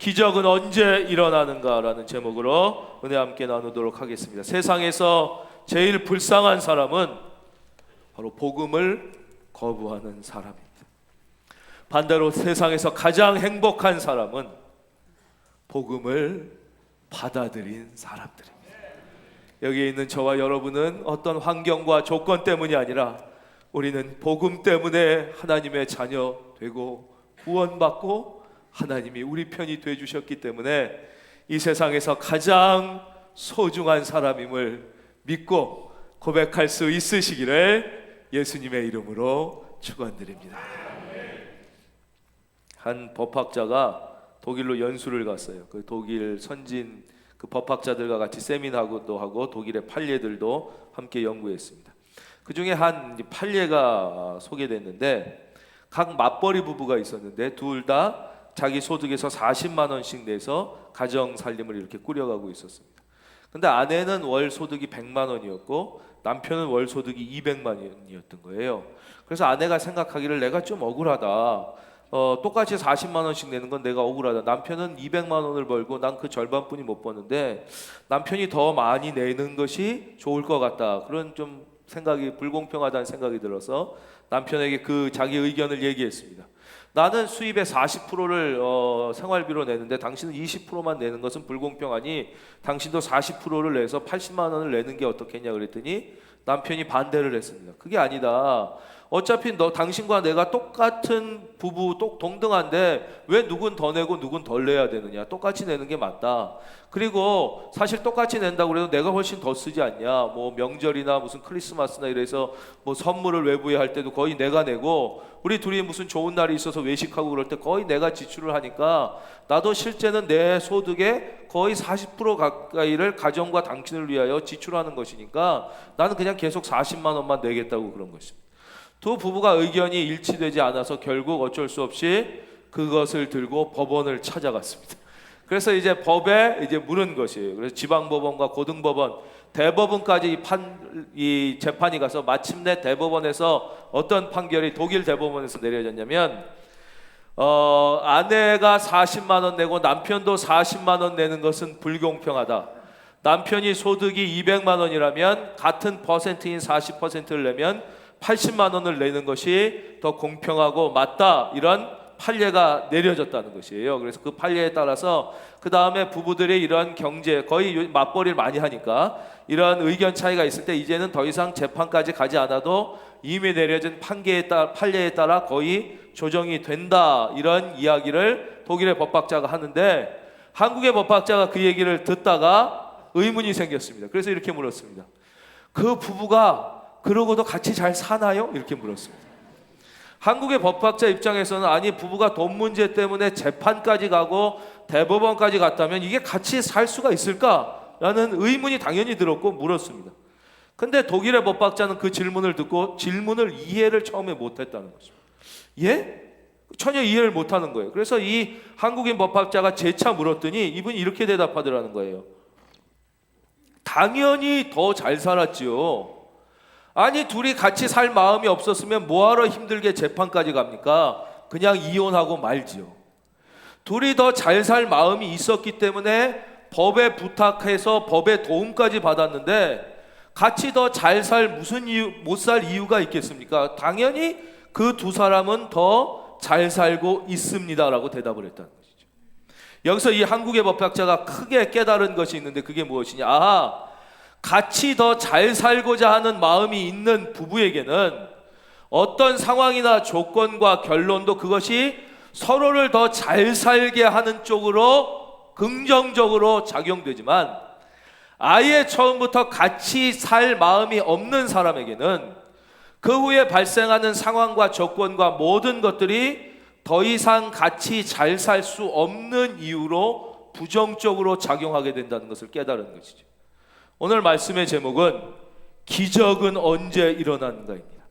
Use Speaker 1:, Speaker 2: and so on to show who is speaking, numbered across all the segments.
Speaker 1: 기적은 언제 일어나는가라는 제목으로 은혜 함께 나누도록 하겠습니다. 세상에서 제일 불쌍한 사람은 바로 복음을 거부하는 사람입니다. 반대로 세상에서 가장 행복한 사람은 복음을 받아들인 사람들입니다. 여기에 있는 저와 여러분은 어떤 환경과 조건 때문이 아니라 우리는 복음 때문에 하나님의 자녀 되고 구원받고 하나님이 우리 편이 되어주셨기 때문에 이 세상에서 가장 소중한 사람임을 믿고 고백할 수 있으시기를 예수님의 이름으로 축원드립니다. 한 법학자가 독일로 연수를 갔어요. 그 독일 선진 그 법학자들과 같이 세미나도 하고 독일의 판례들도 함께 연구했습니다. 그 중에 한 판례가 소개됐는데 각 맞벌이 부부가 있었는데 둘 다 자기 소득에서 40만 원씩 내서 가정 살림을 이렇게 꾸려가고 있었습니다. 근데 아내는 월 소득이 100만 원이었고 남편은 월 소득이 200만 원이었던 거예요. 그래서 아내가 생각하기를 내가 좀 억울하다. 똑같이 40만 원씩 내는 건 내가 억울하다. 남편은 200만 원을 벌고 난 그 절반뿐이 못 버는데 남편이 더 많이 내는 것이 좋을 것 같다. 그런 좀 생각이 불공평하다는 생각이 들어서 남편에게 그 자기 의견을 얘기했습니다. 나는 수입의 40%를 생활비로 내는데 당신은 20%만 내는 것은 불공평하니 당신도 40%를 내서 80만 원을 내는 게 어떻겠냐 그랬더니 남편이 반대를 했습니다. 그게 아니다. 어차피 당신과 내가 똑같은 부부 동등한데 왜 누군 더 내고 누군 덜 내야 되느냐. 똑같이 내는 게 맞다. 그리고 사실 똑같이 낸다고 해도 내가 훨씬 더 쓰지 않냐. 뭐 명절이나 무슨 크리스마스나 이래서 뭐 선물을 외부에 할 때도 거의 내가 내고 우리 둘이 무슨 좋은 날이 있어서 외식하고 그럴 때 거의 내가 지출을 하니까 나도 실제는 내 소득의 거의 40% 가까이를 가정과 당신을 위하여 지출하는 것이니까 나는 그냥 계속 40만 원만 내겠다고 그런 것입니다. 두 부부가 의견이 일치되지 않아서 결국 어쩔 수 없이 그것을 들고 법원을 찾아갔습니다. 그래서 이제 법에 이제 물은 것이에요. 그래서 지방법원과 고등법원, 대법원까지 이 재판이 가서 마침내 대법원에서 어떤 판결이 독일 대법원에서 내려졌냐면 아내가 40만 원 내고 남편도 40만 원 내는 것은 불공평하다. 남편이 소득이 200만 원이라면 같은 퍼센트인 40%를 내면 80만 원을 내는 것이 더 공평하고 맞다. 이런 판례가 내려졌다는 것이에요. 그래서 그 판례에 따라서 그 다음에 부부들이 이런 경제 거의 맞벌이를 많이 하니까 이런 의견 차이가 있을 때 이제는 더 이상 재판까지 가지 않아도 이미 내려진 판례에 따라 거의 조정이 된다. 이런 이야기를 독일의 법학자가 하는데 한국의 법학자가 그 얘기를 듣다가 의문이 생겼습니다. 그래서 이렇게 물었습니다. 그 부부가 그러고도 같이 잘 사나요? 이렇게 물었습니다. 한국의 법학자 입장에서는 아니 부부가 돈 문제 때문에 재판까지 가고 대법원까지 갔다면 이게 같이 살 수가 있을까라는 의문이 당연히 들었고 물었습니다. 근데 독일의 법학자는 그 질문을 듣고 질문을 이해를 처음에 못했다는 것입니다. 예? 전혀 이해를 못하는 거예요. 그래서 이 한국인 법학자가 재차 물었더니 이분이 이렇게 대답하더라는 거예요. 당연히 더 잘 살았지요. 아니 둘이 같이 살 마음이 없었으면 뭐하러 힘들게 재판까지 갑니까? 그냥 이혼하고 말지요. 둘이 더 잘 살 마음이 있었기 때문에 법에 부탁해서 법의 도움까지 받았는데 같이 더 잘 살 무슨 이유 못 살 이유가 있겠습니까? 당연히 그 두 사람은 더 잘 살고 있습니다라고 대답을 했다는 것이죠. 여기서 이 한국의 법학자가 크게 깨달은 것이 있는데 그게 무엇이냐? 아하, 같이 더 잘 살고자 하는 마음이 있는 부부에게는 어떤 상황이나 조건과 결론도 그것이 서로를 더 잘 살게 하는 쪽으로 긍정적으로 작용되지만 아예 처음부터 같이 살 마음이 없는 사람에게는 그 후에 발생하는 상황과 조건과 모든 것들이 더 이상 같이 잘 살 수 없는 이유로 부정적으로 작용하게 된다는 것을 깨달은 것이죠. 오늘 말씀의 제목은 기적은 언제 일어나는가입니다.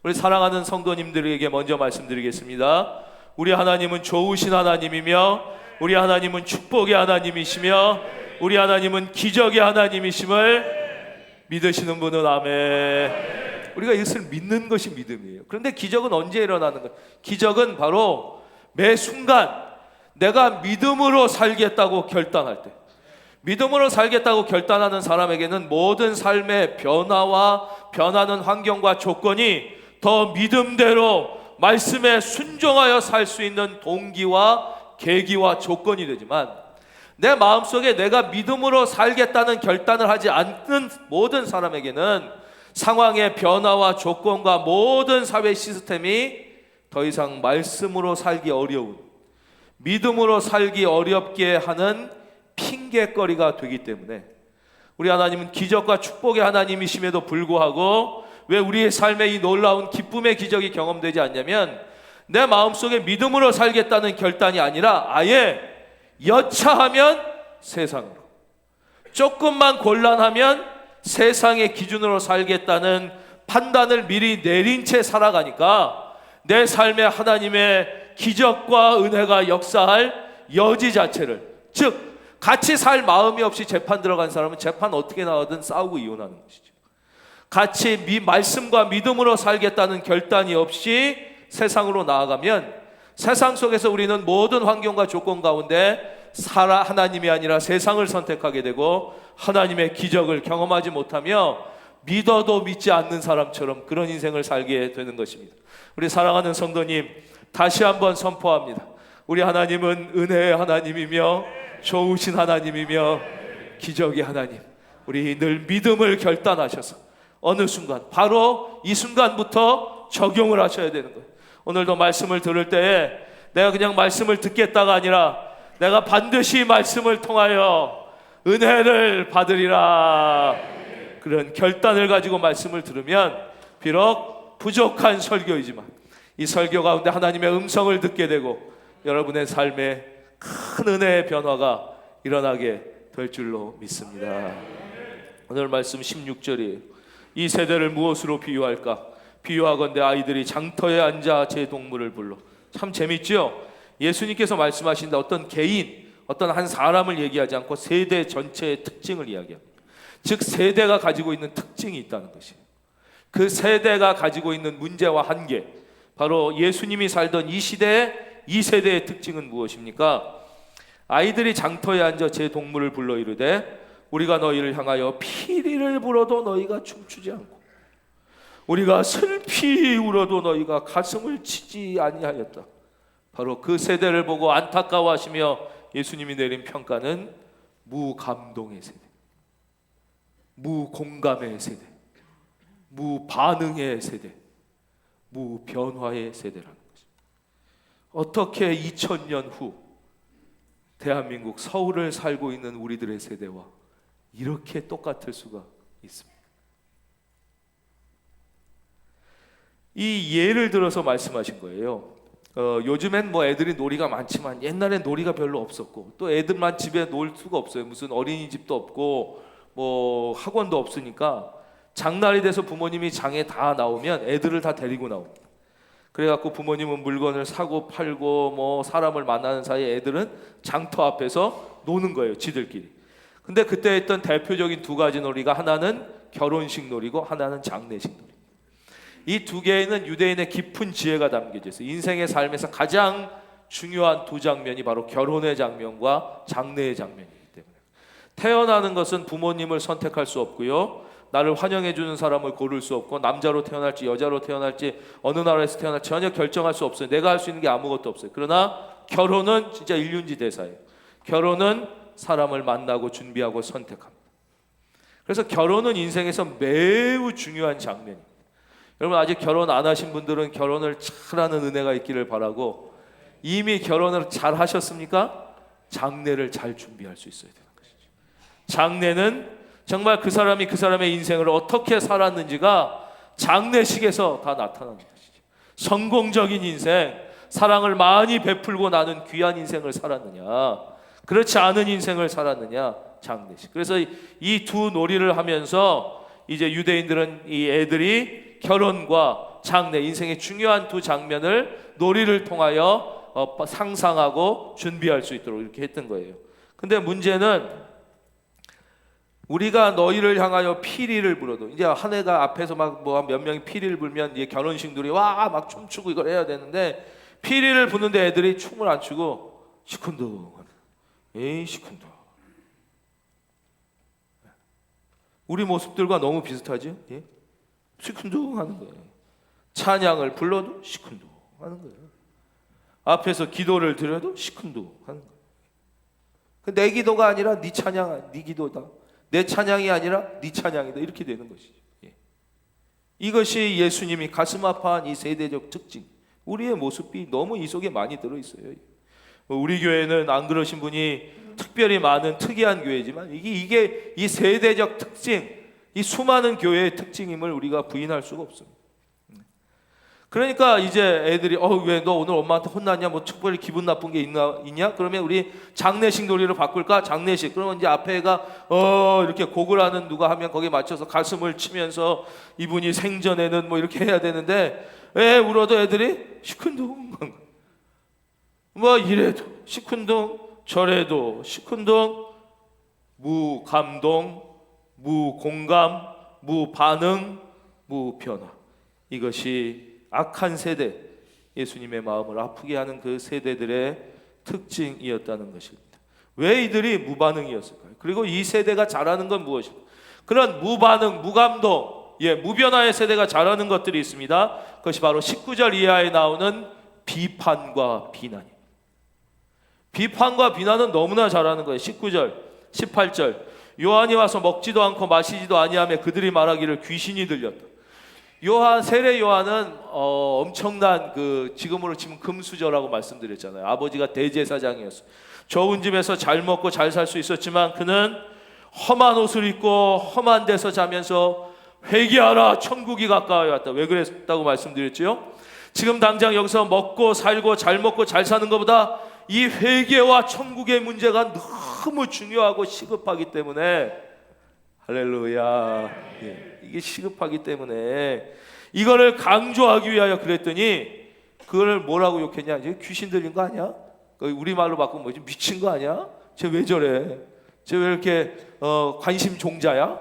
Speaker 1: 우리 사랑하는 성도님들에게 먼저 말씀드리겠습니다. 우리 하나님은 좋으신 하나님이며 우리 하나님은 축복의 하나님이시며 우리 하나님은 기적의 하나님이심을 믿으시는 분은 아멘. 우리가 이것을 믿는 것이 믿음이에요. 그런데 기적은 언제 일어나는 거예요? 기적은 바로 매 순간 내가 믿음으로 살겠다고 결단할 때, 믿음으로 살겠다고 결단하는 사람에게는 모든 삶의 변화와 변하는 환경과 조건이 더 믿음대로 말씀에 순종하여 살 수 있는 동기와 계기와 조건이 되지만, 내 마음속에 내가 믿음으로 살겠다는 결단을 하지 않는 모든 사람에게는 상황의 변화와 조건과 모든 사회 시스템이 더 이상 말씀으로 살기 어려운, 믿음으로 살기 어렵게 하는 핑계거리가 되기 때문에, 우리 하나님은 기적과 축복의 하나님이심에도 불구하고 왜 우리의 삶에 이 놀라운 기쁨의 기적이 경험되지 않냐면, 내 마음속에 믿음으로 살겠다는 결단이 아니라 아예 여차하면 세상으로, 조금만 곤란하면 세상의 기준으로 살겠다는 판단을 미리 내린 채 살아가니까 내 삶에 하나님의 기적과 은혜가 역사할 여지 자체를, 즉 같이 살 마음이 없이 재판 들어간 사람은 재판 어떻게 나오든 싸우고 이혼하는 것이죠. 같이 말씀과 믿음으로 살겠다는 결단이 없이 세상으로 나아가면 세상 속에서 우리는 모든 환경과 조건 가운데 하나님이 아니라 세상을 선택하게 되고 하나님의 기적을 경험하지 못하며 믿어도 믿지 않는 사람처럼 그런 인생을 살게 되는 것입니다. 우리 사랑하는 성도님, 다시 한번 선포합니다. 우리 하나님은 은혜의 하나님이며 좋으신 하나님이며 기적의 하나님. 우리 늘 믿음을 결단하셔서 어느 순간, 바로 이 순간부터 적용을 하셔야 되는 거예요. 오늘도 말씀을 들을 때에 내가 그냥 말씀을 듣겠다가 아니라 내가 반드시 말씀을 통하여 은혜를 받으리라, 그런 결단을 가지고 말씀을 들으면 비록 부족한 설교이지만 이 설교 가운데 하나님의 음성을 듣게 되고 여러분의 삶에 큰 은혜의 변화가 일어나게 될 줄로 믿습니다. 오늘 말씀 16절이에요. 이 세대를 무엇으로 비유할까? 비유하건대 아이들이 장터에 앉아 제 동물을 불러. 참 재밌죠? 예수님께서 말씀하신다. 어떤 개인, 어떤 한 사람을 얘기하지 않고 세대 전체의 특징을 이야기합니다. 즉 세대가 가지고 있는 특징이 있다는 것이에요. 그 세대가 가지고 있는 문제와 한계, 바로 예수님이 살던 이 시대의 이 세대의 특징은 무엇입니까? 아이들이 장터에 앉아 제 동물을 불러 이르되 우리가 너희를 향하여 피리를 불어도 너희가 춤추지 않고 우리가 슬피 울어도 너희가 가슴을 치지 아니하였다. 바로 그 세대를 보고 안타까워하시며 예수님이 내린 평가는 무감동의 세대, 무공감의 세대, 무반응의 세대, 무변화의 세대라는 것입니다. 어떻게 2000년 후 대한민국 서울을 살고 있는 우리들의 세대와 이렇게 똑같을 수가 있습니까? 이 예를 들어서 말씀하신 거예요. 요즘엔 뭐 애들이 놀이가 많지만 옛날엔 놀이가 별로 없었고 또 애들만 집에 놀 수가 없어요. 무슨 어린이집도 없고 뭐 학원도 없으니까 장날이 돼서 부모님이 장에 다 나오면 애들을 다 데리고 나옵니다. 그래갖고 부모님은 물건을 사고 팔고 뭐 사람을 만나는 사이에 애들은 장터 앞에서 노는 거예요, 지들끼리. 근데 그때 했던 대표적인 두 가지 놀이가 하나는 결혼식 놀이고 하나는 장례식 놀이. 이 두 개에는 유대인의 깊은 지혜가 담겨져 있어요. 인생의 삶에서 가장 중요한 두 장면이 바로 결혼의 장면과 장례의 장면이기 때문에 태어나는 것은 부모님을 선택할 수 없고요, 나를 환영해 주는 사람을 고를 수 없고 남자로 태어날지 여자로 태어날지 어느 나라에서 태어날지 전혀 결정할 수 없어요. 내가 할 수 있는 게 아무것도 없어요. 그러나 결혼은 진짜 일륜지 대사예요. 결혼은 사람을 만나고 준비하고 선택합니다. 그래서 결혼은 인생에서 매우 중요한 장면입니다. 여러분 아직 결혼 안 하신 분들은 결혼을 잘하는 은혜가 있기를 바라고, 이미 결혼을 잘 하셨습니까? 장례를 잘 준비할 수 있어야 되는 것이죠. 장례는 정말 그 사람이 그 사람의 인생을 어떻게 살았는지가 장례식에서 다 나타나는 것이죠. 성공적인 인생, 사랑을 많이 베풀고 나는 귀한 인생을 살았느냐, 그렇지 않은 인생을 살았느냐, 장례식. 그래서 이 두 놀이를 하면서 이제 유대인들은 이 애들이 결혼과 장례, 인생의 중요한 두 장면을 놀이를 통하여 상상하고 준비할 수 있도록 이렇게 했던 거예요. 근데 문제는 우리가 너희를 향하여 피리를 불어도, 이제 한 해가 앞에서 막 뭐 몇 명이 피리를 불면 이제 결혼식 놀이 와 막 춤추고 이걸 해야 되는데 피리를 부는데 애들이 춤을 안 추고 시큰둥. 에이 시큰둥. 우리 모습들과 너무 비슷하죠? 예? 시큰둥 하는 거예요. 찬양을 불러도 시큰둥 하는 거예요. 앞에서 기도를 드려도 시큰둥 하는 거예요. 내 기도가 아니라 네 찬양, 네 기도다. 내 찬양이 아니라 네 찬양이다. 이렇게 되는 것이죠. 예. 이것이 예수님이 가슴 아파한 이 세대적 특징. 우리의 모습이 너무 이 속에 많이 들어있어요. 우리 교회는 안 그러신 분이 특별히 많은 특이한 교회지만 이게 이 세대적 특징, 이 수많은 교회의 특징임을 우리가 부인할 수가 없습니다. 그러니까 이제 애들이 왜 너 오늘 엄마한테 혼났냐? 뭐 특별히 기분 나쁜 게 있냐? 그러면 우리 장례식 놀이로 바꿀까? 장례식. 그러면 이제 앞에 애가 이렇게 곡을 하는 누가 하면 거기에 맞춰서 가슴을 치면서 이분이 생전에는 뭐 이렇게 해야 되는데 왜 울어도 애들이 시큰둥 뭐 이래도 시큰둥 저래도 시큰둥 무감동 무공감 무반응 무변화. 이것이 악한 세대, 예수님의 마음을 아프게 하는 그 세대들의 특징이었다는 것입니다. 왜 이들이 무반응이었을까요? 그리고 이 세대가 잘하는 건 무엇일까요? 그런 무반응, 무감동, 무변화의 세대가 잘하는 것들이 있습니다. 그것이 바로 19절 이하에 나오는 비판과 비난입니다. 비판과 비난은 너무나 잘하는 거예요. 19절, 18절 요한이 와서 먹지도 않고 마시지도 아니하며 그들이 말하기를 귀신이 들렸다. 세례 요한은 엄청난 지금으로 치면 금수저라고 말씀드렸잖아요. 아버지가 대제사장이었어요. 좋은 집에서 잘 먹고 잘 살 수 있었지만 그는 험한 옷을 입고 험한 데서 자면서 회개하라 천국이 가까이 왔다. 왜 그랬다고 말씀드렸죠? 지금 당장 여기서 먹고 살고 잘 먹고 잘 사는 것보다 이 회개와 천국의 문제가 너무 중요하고 시급하기 때문에 할렐루야. 이게 시급하기 때문에 이거를 강조하기 위하여 그랬더니 그걸 뭐라고 욕했냐? 이제 귀신 들린 거 아니야? 우리말로 바꾸면 뭐지? 미친 거 아니야? 쟤 왜 저래? 쟤 왜 이렇게 관심 종자야?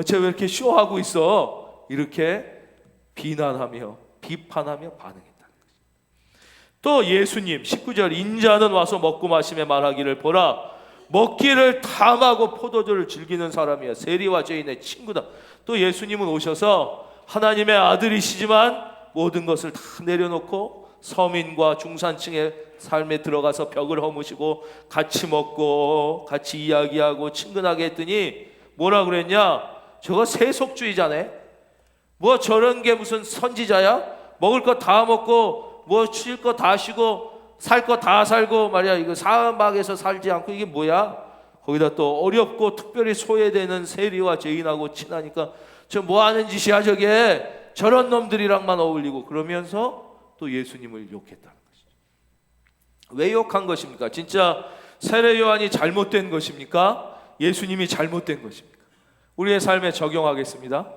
Speaker 1: 쟤 왜 이렇게 쇼하고 있어? 이렇게 비난하며 비판하며 반응했다는 거죠. 또 예수님 19절 인자는 와서 먹고 마시며 말하기를 보라 먹기를 탐하고 포도주를 즐기는 사람이야. 세리와 죄인의 친구다. 또 예수님은 오셔서 하나님의 아들이시지만 모든 것을 다 내려놓고 서민과 중산층의 삶에 들어가서 벽을 허무시고 같이 먹고 같이 이야기하고 친근하게 했더니 뭐라 그랬냐? 저거 세속주의자네. 뭐 저런 게 무슨 선지자야? 먹을 거 다 먹고 뭐 쉴 거 다 쉬고 살 거 다 살고 말이야. 이거 사막에서 살지 않고 이게 뭐야? 거기다 또 어렵고 특별히 소외되는 세리와 죄인하고 친하니까 저 뭐 하는 짓이야 저게? 저런 놈들이랑만 어울리고 그러면서 또 예수님을 욕했다는 것이죠. 왜 욕한 것입니까? 진짜 세례 요한이 잘못된 것입니까? 예수님이 잘못된 것입니까? 우리의 삶에 적용하겠습니다.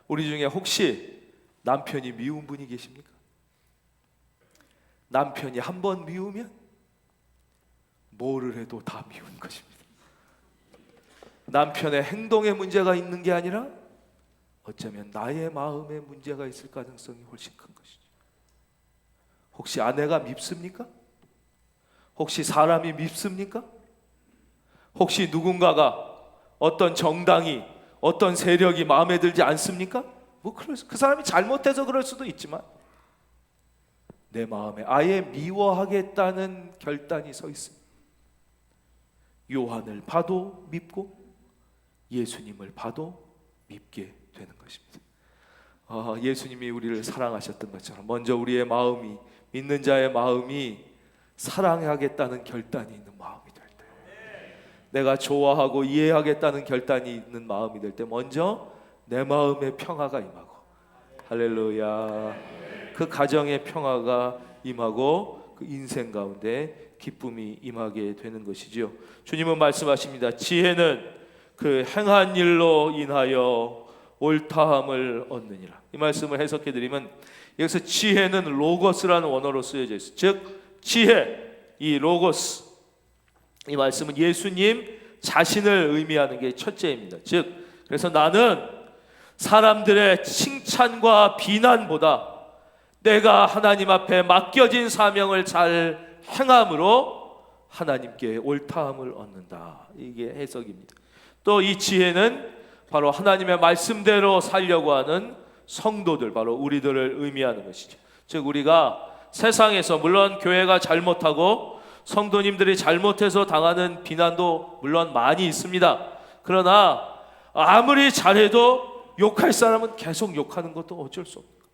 Speaker 1: 우리 중에 혹시 남편이 미운 분이 계십니까? 남편이 한 번 미우면 뭐를 해도 다 미운 것입니다. 남편의 행동에 문제가 있는 게 아니라 어쩌면 나의 마음에 문제가 있을 가능성이 훨씬 큰 것이죠. 혹시 아내가 밉습니까? 혹시 사람이 밉습니까? 혹시 누군가가 어떤 정당이 어떤 세력이 마음에 들지 않습니까? 뭐 그 사람이 잘못해서 그럴 수도 있지만 내 마음에 아예 미워하겠다는 결단이 서 있습니다. 요한을 봐도 밉고 예수님을 봐도 밉게 되는 것입니다. 예수님이 우리를 사랑하셨던 것처럼 먼저 우리의 마음이 믿는 자의 마음이 사랑하겠다는 결단이 있는 마음이 될 때, 내가 좋아하고 이해하겠다는 결단이 있는 마음이 될 때 먼저 내 마음의 평화가 임하고 할렐루야. 그 가정의 평화가 임하고 그 인생 가운데 기쁨이 임하게 되는 것이지요. 주님은 말씀하십니다. 지혜는 그 행한 일로 인하여 옳다함을 얻느니라. 이 말씀을 해석해 드리면 여기서 지혜는 로고스라는 원어로 쓰여져 있어요. 즉 지혜, 이 로고스, 이 말씀은 예수님 자신을 의미하는 게 첫째입니다. 즉 그래서 나는 사람들의 칭찬과 비난보다 내가 하나님 앞에 맡겨진 사명을 잘 행함으로 하나님께 옳다함을 얻는다. 이게 해석입니다. 또 이 지혜는 바로 하나님의 말씀대로 살려고 하는 성도들, 바로 우리들을 의미하는 것이죠. 즉 우리가 세상에서 물론 교회가 잘못하고 성도님들이 잘못해서 당하는 비난도 물론 많이 있습니다. 그러나 아무리 잘해도 욕할 사람은 계속 욕하는 것도 어쩔 수 없는 거예요.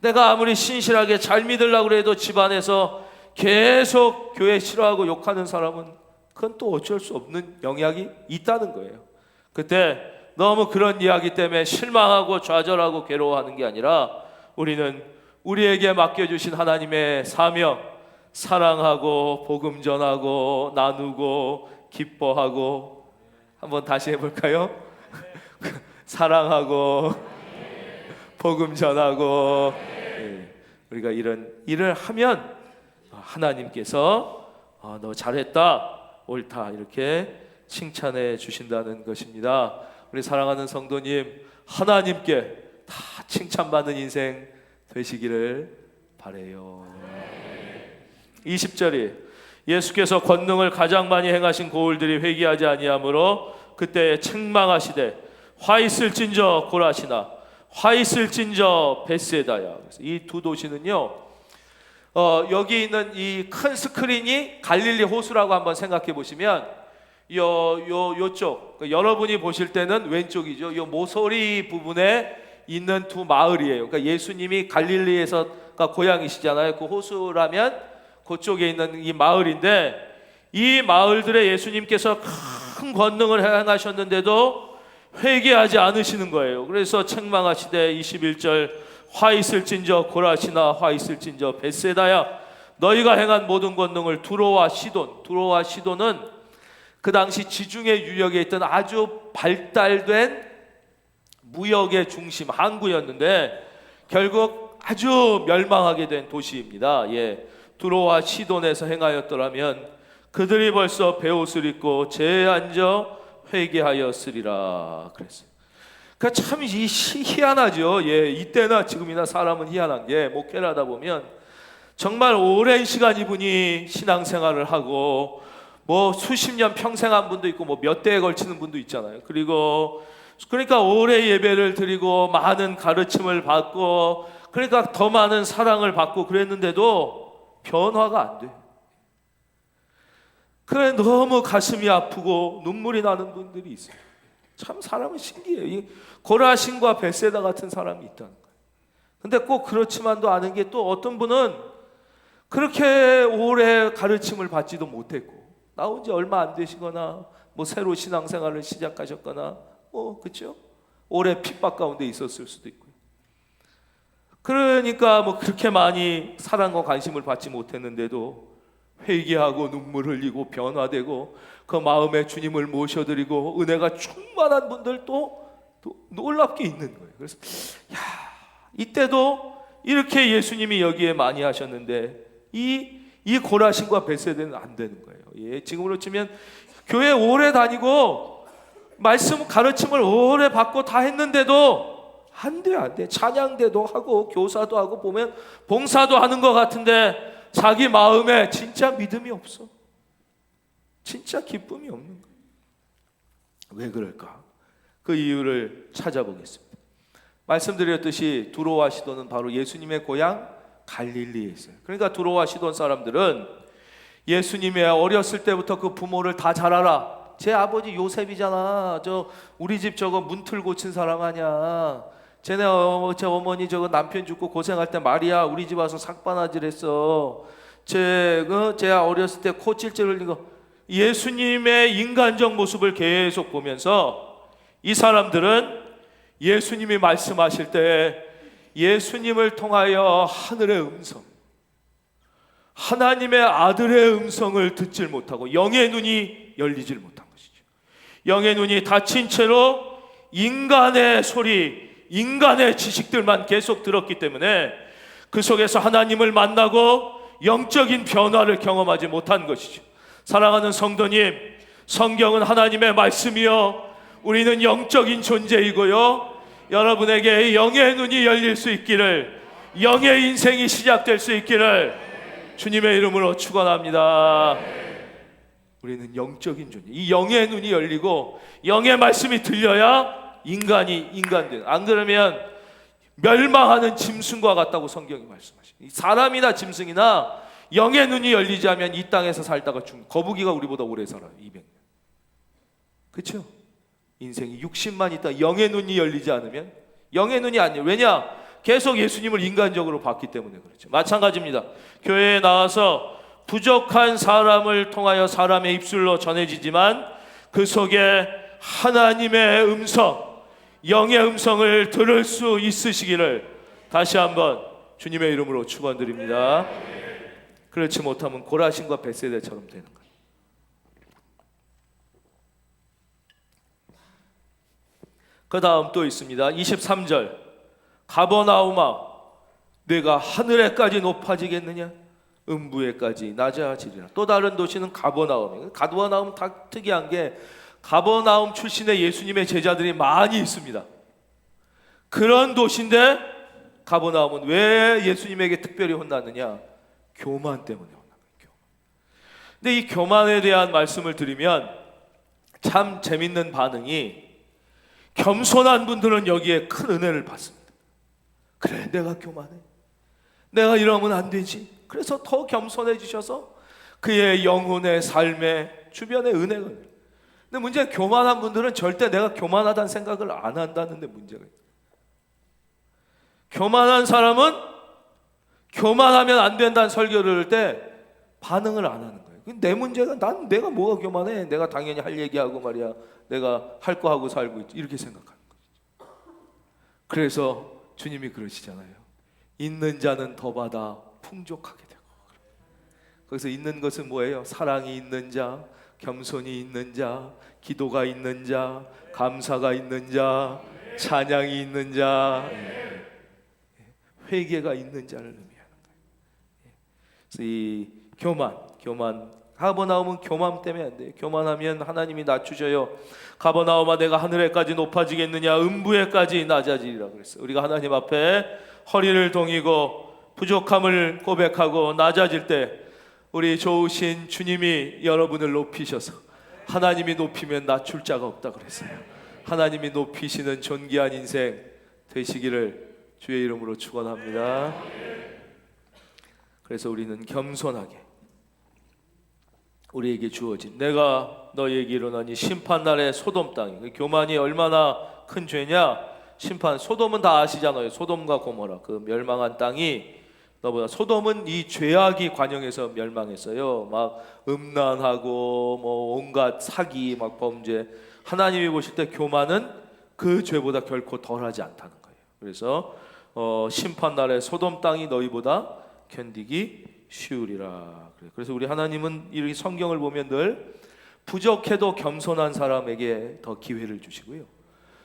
Speaker 1: 내가 아무리 신실하게 잘 믿으려고 해도 집안에서 계속 교회 싫어하고 욕하는 사람은 그건 또 어쩔 수 없는 영향이 있다는 거예요. 그때 너무 그런 이야기 때문에 실망하고 좌절하고 괴로워하는 게 아니라 우리는 우리에게 맡겨주신 하나님의 사명, 사랑하고 복음 전하고 나누고 기뻐하고, 한번 다시 해볼까요? 사랑하고 복음 전하고, 우리가 이런 일을 하면 하나님께서 너 잘했다, 옳다 이렇게 칭찬해 주신다는 것입니다. 우리 사랑하는 성도님, 하나님께 다 칭찬받는 인생 되시기를 바라요. 20절이 예수께서 권능을 가장 많이 행하신 고을들이 회개하지 아니하므로 그때 책망하시되 화 있을진저 고라시나 화 있을진저 벳세다야. 이 두 도시는요, 여기 있는 이 큰 스크린이 갈릴리 호수라고 한번 생각해 보시면 요쪽 여러분이 보실 때는 왼쪽이죠. 요 모서리 부분에 있는 두 마을이에요. 그러니까 예수님이 갈릴리에서가 고향이시잖아요. 그 호수라면 그쪽에 있는 이 마을인데, 이 마을들에 예수님께서 큰 권능을 행하셨는데도 회개하지 않으시는 거예요. 그래서 책망하시되 21절 화 있을진저 고라시나 화 있을진저 벳세다야, 너희가 행한 모든 권능을 두로와 시돈은 그 당시 지중해 유역에 있던 아주 발달된 무역의 중심 항구였는데 결국 아주 멸망하게 된 도시입니다. 두로와 시돈에서 행하였더라면 그들이 벌써 베옷을 입고 제에 앉아 회개하였으리라 그랬어요. 그러니까 참 희한하죠. 이때나 지금이나 사람은 희한한 게, 목회를 하다 보면 정말 오랜 시간 이분이 신앙생활을 하고 뭐 수십 년 평생 한 분도 있고 뭐 몇 대에 걸치는 분도 있잖아요. 그러니까 오래 예배를 드리고 많은 가르침을 받고 그러니까 더 많은 사랑을 받고 그랬는데도 변화가 안 돼. 그래 너무 가슴이 아프고 눈물이 나는 분들이 있어요. 참 사람은 신기해요. 이 고라신과 벳세다 같은 사람이 있다는 거예요. 근데 꼭 그렇지만도 않은 게, 또 어떤 분은 그렇게 오래 가르침을 받지도 못했고 나온 지 얼마 안 되시거나 뭐 새로 신앙생활을 시작하셨거나 그렇죠? 오래 핍박 가운데 있었을 수도 있고요. 그러니까 뭐 그렇게 많이 사랑과 관심을 받지 못했는데도 회개하고 눈물 흘리고 변화되고 그 마음에 주님을 모셔드리고 은혜가 충만한 분들도 또 놀랍게 있는 거예요. 그래서 이때도 이렇게 예수님이 여기에 많이 하셨는데 이 고라신과 벳세다는 안 되는 거예요. 지금으로 치면 교회 오래 다니고 말씀 가르침을 오래 받고 다 했는데도 안 돼. 찬양대도 하고 교사도 하고 보면 봉사도 하는 것 같은데 자기 마음에 진짜 믿음이 없어. 진짜 기쁨이 없는 거예요. 왜 그럴까? 그 이유를 찾아보겠습니다. 말씀드렸듯이 두로와 시돈은 바로 예수님의 고향 갈릴리에 있어요. 그러니까 두로와 시돈 사람들은 예수님의 어렸을 때부터 그 부모를 다 잘 알아. 제 아버지 요셉이잖아. 우리 집 저거 문틀 고친 사람 아니야. 쟤네 제 어머니 저거 남편 죽고 고생할 때 마리아 우리 집 와서 삭바나질 했어. 제 어렸을 때 코 찔찔 흘린 거. 예수님의 인간적 모습을 계속 보면서 이 사람들은 예수님이 말씀하실 때 예수님을 통하여 하늘의 음성, 하나님의 아들의 음성을 듣질 못하고 영의 눈이 열리질 못한 것이죠. 영의 눈이 닫힌 채로 인간의 소리, 인간의 지식들만 계속 들었기 때문에 그 속에서 하나님을 만나고 영적인 변화를 경험하지 못한 것이죠. 사랑하는 성도님, 성경은 하나님의 말씀이요 우리는 영적인 존재이고요, 여러분에게 영의 눈이 열릴 수 있기를, 영의 인생이 시작될 수 있기를 주님의 이름으로 축원합니다. 우리는 영적인 존재, 이 영의 눈이 열리고 영의 말씀이 들려야 인간이 인간된, 안 그러면 멸망하는 짐승과 같다고 성경이 말씀하십니다. 사람이나 짐승이나 영의 눈이 열리지 않으면 이 땅에서 살다가 거북이가 우리보다 오래 살아요. 200년. 그렇죠? 인생이 60만 있다 영의 눈이 열리지 않으면, 영의 눈이 아니에요. 왜냐? 계속 예수님을 인간적으로 봤기 때문에 그렇죠. 마찬가지입니다. 교회에 나와서 부족한 사람을 통하여 사람의 입술로 전해지지만 그 속에 하나님의 음성, 영의 음성을 들을 수 있으시기를 다시 한번 주님의 이름으로 축원드립니다. 그렇지 못하면 고라신과 벳세다처럼 되는 거예요. 그 다음 또 있습니다. 23절, 가버나움아 내가 하늘에까지 높아지겠느냐? 음부에까지 낮아지리라. 또 다른 도시는 가버나움이에요. 가버나움 다 특이한 게 가버나움 출신의 예수님의 제자들이 많이 있습니다. 그런 도시인데 가버나움은 왜 예수님에게 특별히 혼났느냐? 교만 때문에 혼난 거예요. 근데 이 교만에 대한 말씀을 드리면 참 재밌는 반응이, 겸손한 분들은 여기에 큰 은혜를 받습니다. 그래, 내가 교만해, 내가 이러면 안 되지. 그래서 더 겸손해지셔서 그의 영혼의 삶에 주변에 은혜가. 근데 문제는 교만한 분들은 절대 내가 교만하다는 생각을 안 한다는데 문제가 있어요. 교만한 사람은 교만하면 안 된다는 설교를 할 때 반응을 안 하는 거예요. 내 문제가, 내가 뭐가 교만해? 내가 당연히 할 얘기하고 말이야, 내가 할 거 하고 살고 있지, 이렇게 생각하는 거죠. 그래서 주님이 그러시잖아요. 있는 자는 더 받아 풍족하게 되고. 거기서 있는 것은 뭐예요? 사랑이 있는 자, 겸손이 있는 자, 기도가 있는 자, 감사가 있는 자, 찬양이 있는 자, 회개가 있는 자를 의미하는 거예요. 그래서 이 교만, 가버나움은 교만 때문에 안 돼요. 교만하면 하나님이 낮추셔요. 가버나움아 내가 하늘에까지 높아지겠느냐? 음부에까지 낮아지리라 그랬어요. 우리가 하나님 앞에 허리를 동이고 부족함을 고백하고 낮아질 때 우리 좋으신 주님이 여러분을 높이셔서, 하나님이 높이면 낮출 자가 없다 그랬어요. 하나님이 높이시는 존귀한 인생 되시기를 주의 이름으로 축원합니다. 그래서 우리는 겸손하게 우리에게 주어진, 내가 너희에게 이르노니 심판날의 소돔 땅이, 교만이 얼마나 큰 죄냐? 심판, 소돔은 다 아시잖아요. 소돔과 고모라, 그 멸망한 땅이 너보다, 소돔은 이 죄악이 관영해서 멸망했어요. 막 음란하고 뭐 온갖 사기, 막 범죄. 하나님이 보실 때 교만은 그 죄보다 결코 덜하지 않다는 거예요. 그래서 심판날의 소돔 땅이 너희보다 견디기 쉬우리라. 그래서 우리 하나님은 이 성경을 보면 늘 부족해도 겸손한 사람에게 더 기회를 주시고요,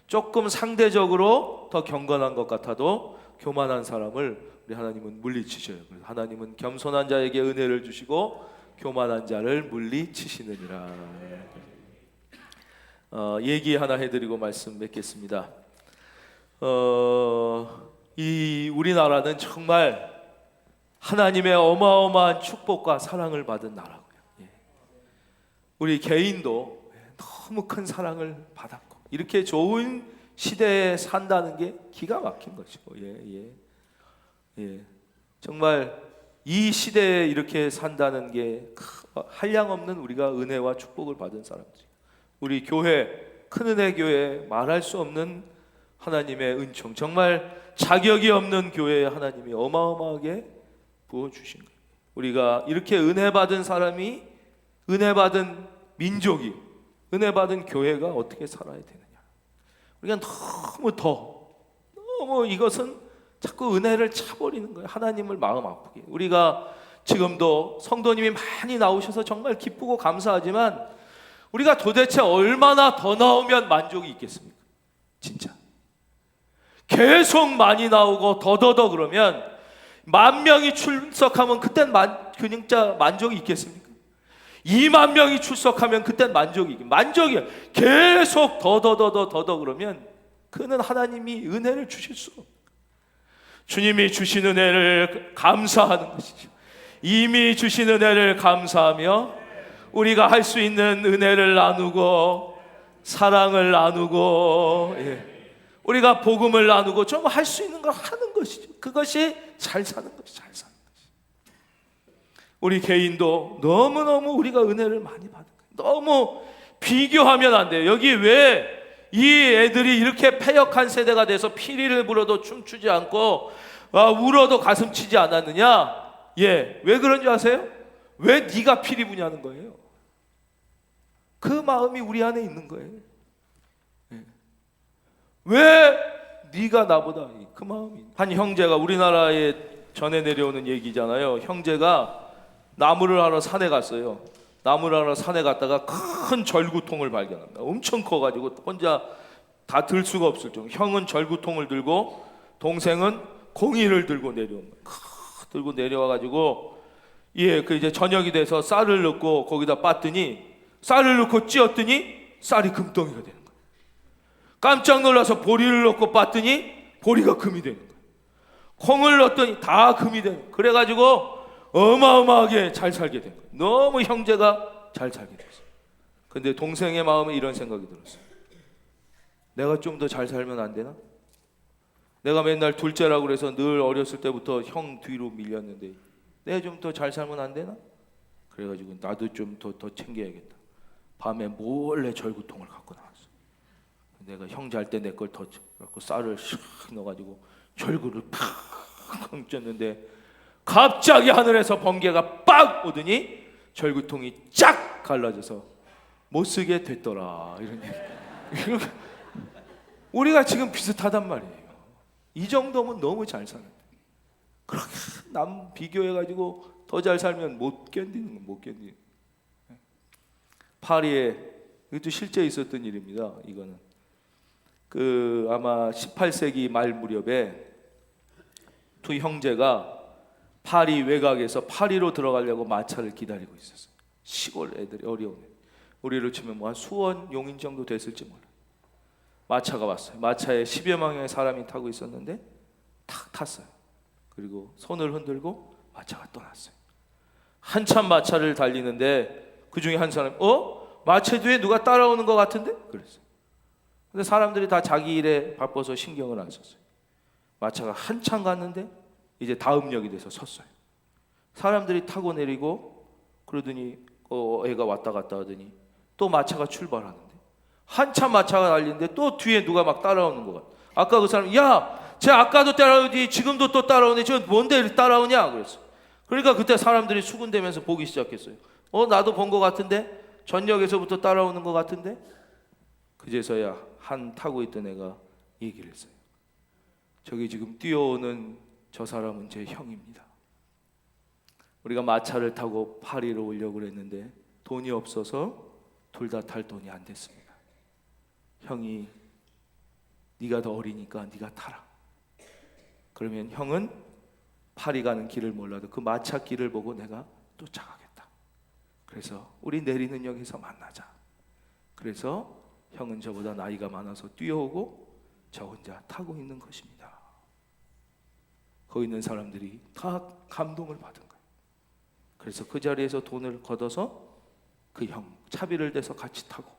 Speaker 1: 조금 상대적으로 더 경건한 것 같아도 교만한 사람을 우리 하나님은 물리치셔요. 그래서 하나님은 겸손한 자에게 은혜를 주시고 교만한 자를 물리치시느니라. 얘기 하나 해드리고 말씀 맺겠습니다. 이 우리나라는 정말 하나님의 어마어마한 축복과 사랑을 받은 나라고요. 우리 개인도 너무 큰 사랑을 받았고, 이렇게 좋은 시대에 산다는 게 기가 막힌 것이고, 정말 이 시대에 이렇게 산다는 게 한량없는 우리가 은혜와 축복을 받은 사람들. 우리 교회, 큰 은혜 교회, 말할 수 없는 하나님의 은총, 정말 자격이 없는 교회에 하나님이 어마어마하게 부어주신 거예요. 우리가 이렇게 은혜 받은 사람이, 은혜 받은 민족이, 은혜 받은 교회가 어떻게 살아야 되느냐. 우리가 너무 이것은 자꾸 은혜를 차버리는 거예요. 하나님을 마음 아프게. 우리가 지금도 성도님이 많이 나오셔서 정말 기쁘고 감사하지만 우리가 도대체 얼마나 더 나오면 만족이 있겠습니까? 진짜 계속 많이 나오고 더더더 그러면 10,000명이 출석하면 그땐 진짜 만족이 있겠습니까? 20,000명이 출석하면 그땐 만족이야. 계속 더더 그러면 그는 하나님이 은혜를 주실 수 없어요. 주님이 주신 은혜를 감사하는 것이죠. 이미 주신 은혜를 감사하며 우리가 할 수 있는 은혜를 나누고 사랑을 나누고 우리가 복음을 나누고 좀 할 수 있는 걸 하는 것이죠. 그것이 잘 사는 것이 잘 사는 것이. 우리 개인도 너무너무 우리가 은혜를 많이 받은 거예요. 너무 비교하면 안 돼요. 여기 왜 이 애들이 이렇게 패역한 세대가 돼서 피리를 불어도 춤추지 않고 울어도 가슴 치지 않았느냐? 왜 그런 줄 아세요? 왜 네가 피리 부냐는 거예요. 그 마음이 우리 안에 있는 거예요. 왜 네가 나보다, 그 마음이. 한 형제가, 우리나라에 전해 내려오는 얘기잖아요. 형제가 나무를 하러 산에 갔어요. 나무를 하러 산에 갔다가 큰 절구통을 발견합니다. 엄청 커가지고 혼자 다 들 수가 없을 정도. 형은 절구통을 들고 동생은 공이를 들고 내려옵니다. 들고 내려와가지고 그 이제 저녁이 돼서 쌀을 넣고 거기다 빻더니, 쌀을 넣고 찧었더니 쌀이 금덩이가 되는 거예요. 깜짝 놀라서 보리를 넣고 빻더니 보리가 금이 되는 거예요. 콩을 넣었더니 다 금이 되는 거예요. 그래가지고 어마어마하게 잘 살게 된 거예요. 너무 형제가 잘 살게 됐어요. 근데 동생의 마음에 이런 생각이 들었어요. 내가 좀 더 잘 살면 안 되나? 내가 맨날 둘째라고 그래서 늘 어렸을 때부터 형 뒤로 밀렸는데 내가 좀 더 잘 살면 안 되나? 그래가지고 나도 좀 더 챙겨야겠다. 밤에 몰래 절구통을 갖고 나왔어. 내가 형 잘 때 내 걸 더 갖고 쌀을 샥 넣어가지고 절구를 팍 쪘는데 갑자기 하늘에서 번개가 빡 오더니 절구통이 쫙 갈라져서 못 쓰게 됐더라. 이런 얘기. 우리가 지금 비슷하단 말이에요. 이 정도면 너무 잘 사는데 그렇게 남 비교해가지고 더 잘 살면 못 견디는 건 못 견디는. 파리에, 이것도 실제 있었던 일입니다. 이거는 아마 18세기 말 무렵에 두 형제가 파리 외곽에서 파리로 들어가려고 마차를 기다리고 있었어요. 시골 애들이, 어려운 애. 우리로 치면 한 수원 용인 정도 됐을지 몰라요. 마차가 왔어요. 마차에 10여 명의 사람이 타고 있었는데 탁 탔어요. 그리고 손을 흔들고 마차가 떠났어요. 한참 마차를 달리는데 그 중에 한 사람이 마차 뒤에 누가 따라오는 것 같은데? 그랬어요. 근데 사람들이 다 자기 일에 바빠서 신경을 안 썼어요. 마차가 한참 갔는데 이제 다음 역이 돼서 섰어요. 사람들이 타고 내리고 그러더니 애가 왔다 갔다 하더니 또 마차가 출발하는데 한참 마차가 달리는데 또 뒤에 누가 막 따라오는 것 같아. 아까 그 사람, 쟤 아까도 따라오지 지금도 또 따라오네. 저 뭔데 따라오냐? 그랬어. 그러니까 그때 사람들이 수군대면서 보기 시작했어요. 나도 본 것 같은데? 전역에서부터 따라오는 것 같은데? 그제서야 한 타고 있던 애가 얘기를 했어요. 저기 지금 뛰어오는 저 사람은 제 형입니다. 우리가 마차를 타고 파리로 오려고 그랬는데 돈이 없어서 둘 다 탈 돈이 안 됐습니다. 형이 네가 더 어리니까 네가 타라. 그러면 형은 파리 가는 길을 몰라도 그 마차 길을 보고 내가 쫓아가겠다. 그래서 우리 내리는 역에서 만나자. 그래서 형은 저보다 나이가 많아서 뛰어오고 저 혼자 타고 있는 것입니다. 거기 있는 사람들이 다 감동을 받은 거예요. 그래서 그 자리에서 돈을 걷어서 그 형 차비를 대서 같이 타고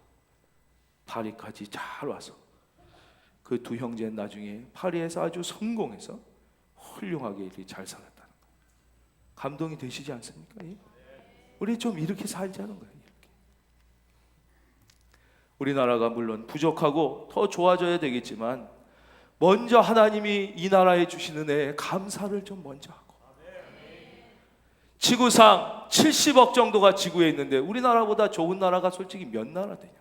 Speaker 1: 파리까지 잘 와서 그 두 형제는 나중에 파리에서 아주 성공해서 훌륭하게 이렇게 잘 살았다는 거예요. 감동이 되시지 않습니까? 우리 좀 이렇게 살자는 거예요. 이렇게. 우리나라가 물론 부족하고 더 좋아져야 되겠지만 먼저 하나님이 이 나라에 주신 은혜에 감사를 좀 먼저 하고, 지구상 70억 정도가 지구에 있는데 우리나라보다 좋은 나라가 솔직히 몇 나라 되냐?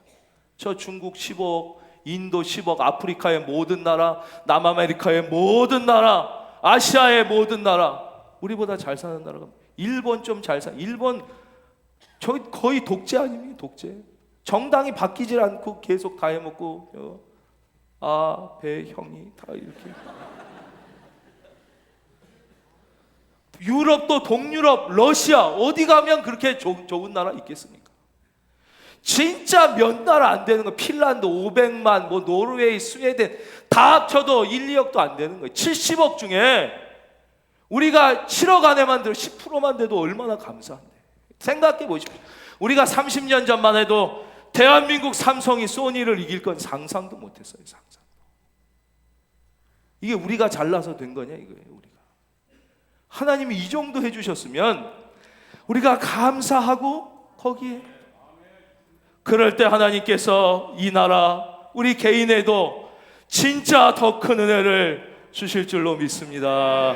Speaker 1: 저 중국 10억, 인도 10억, 아프리카의 모든 나라, 남아메리카의 모든 나라, 아시아의 모든 나라, 우리보다 잘 사는 나라가 일본 좀 잘 사. 일본 저 거의 독재 아닙니까? 독재. 정당이 바뀌질 않고 계속 다 해먹고 배 형이 다 이렇게. 유럽도 동유럽, 러시아 어디 가면 그렇게 좋은 나라 있겠습니까? 진짜 몇 나라 안 되는 거. 핀란드 500만, 노르웨이, 스웨덴 다 합쳐도 1, 2억도 안 되는 거예요. 70억 중에 우리가 7억 안에만 들어 10%만 돼도 얼마나 감사한데. 생각해 보십시오. 우리가 30년 전만 해도 대한민국 삼성이 소니를 이길 건 상상도 못했어요. 상상. 이게 우리가 잘나서 된 거냐 이거예요. 우리가 하나님이 이 정도 해주셨으면 우리가 감사하고 거기에, 그럴 때 하나님께서 이 나라 우리 개인에도 진짜 더 큰 은혜를 주실 줄로 믿습니다.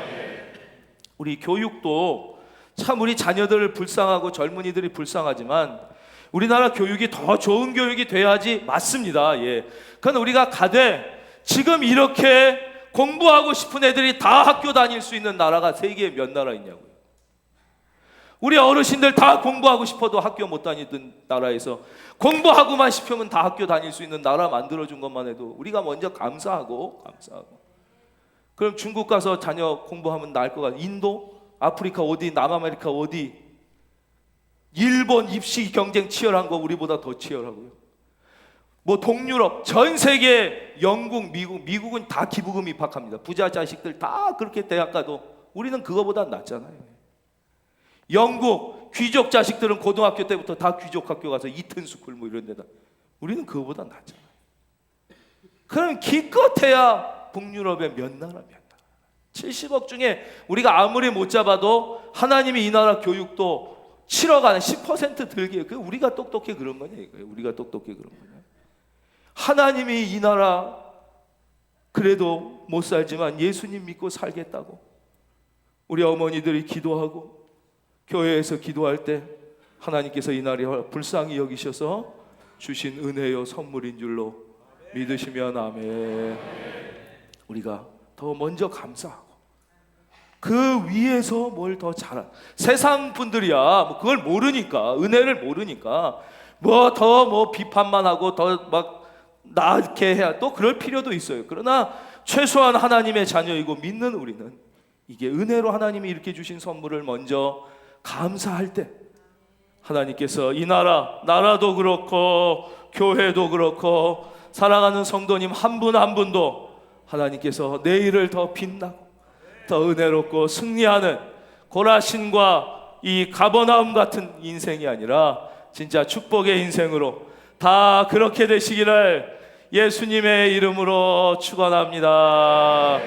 Speaker 1: 우리 교육도 참 우리 자녀들 불쌍하고 젊은이들이 불쌍하지만 우리나라 교육이 더 좋은 교육이 돼야지, 맞습니다. 예. 그건 우리가 가되 지금 이렇게 공부하고 싶은 애들이 다 학교 다닐 수 있는 나라가 세계에 몇 나라 있냐고요. 우리 어르신들 다 공부하고 싶어도 학교 못 다니던 나라에서 공부하고만 싶으면 다 학교 다닐 수 있는 나라 만들어준 것만 해도 우리가 먼저 감사하고. 그럼 중국 가서 자녀 공부하면 나을 것 같아요. 인도, 아프리카 어디, 남아메리카 어디, 일본 입시 경쟁 치열한 거 우리보다 더 치열하고요. 뭐 동유럽, 전 세계, 영국, 미국은 다 기부금 입학합니다. 부자 자식들 다 그렇게 대학 가도 우리는 그거보다 낫잖아요. 영국 귀족 자식들은 고등학교 때부터 다 귀족 학교 가서 이튼스쿨 뭐 이런 데다, 우리는 그거보다 낫잖아요. 그럼 기껏해야 북유럽의 몇 나라 70억 중에 우리가 아무리 못 잡아도 하나님이 이 나라 교육도 7억 안에 10% 들게, 그 우리가 똑똑해 그런 거냐 이거예요. 우리가 똑똑해 그런 거냐. 하나님이 이 나라 그래도 못 살지만 예수님 믿고 살겠다고 우리 어머니들이 기도하고 교회에서 기도할 때 하나님께서 이 나라를 불쌍히 여기셔서 주신 은혜요 선물인 줄로 믿으시면 아멘. 우리가 더 먼저 감사하고 그 위에서 뭘 더 잘한 세상 분들이야 뭐 그걸 모르니까, 은혜를 모르니까 뭐 더 뭐 비판만 하고 더 막 나게 해야 또 그럴 필요도 있어요. 그러나 최소한 하나님의 자녀이고 믿는 우리는 이게 은혜로 하나님이 이렇게 주신 선물을 먼저 감사할 때 하나님께서 이 나라도 그렇고 교회도 그렇고 사랑하는 성도님 한 분 한 분도 하나님께서 내일을 더 빛나고 더 은혜롭고 승리하는 고라신과 이 가버나움 같은 인생이 아니라 진짜 축복의 인생으로 다 그렇게 되시기를 예수님의 이름으로 축원합니다.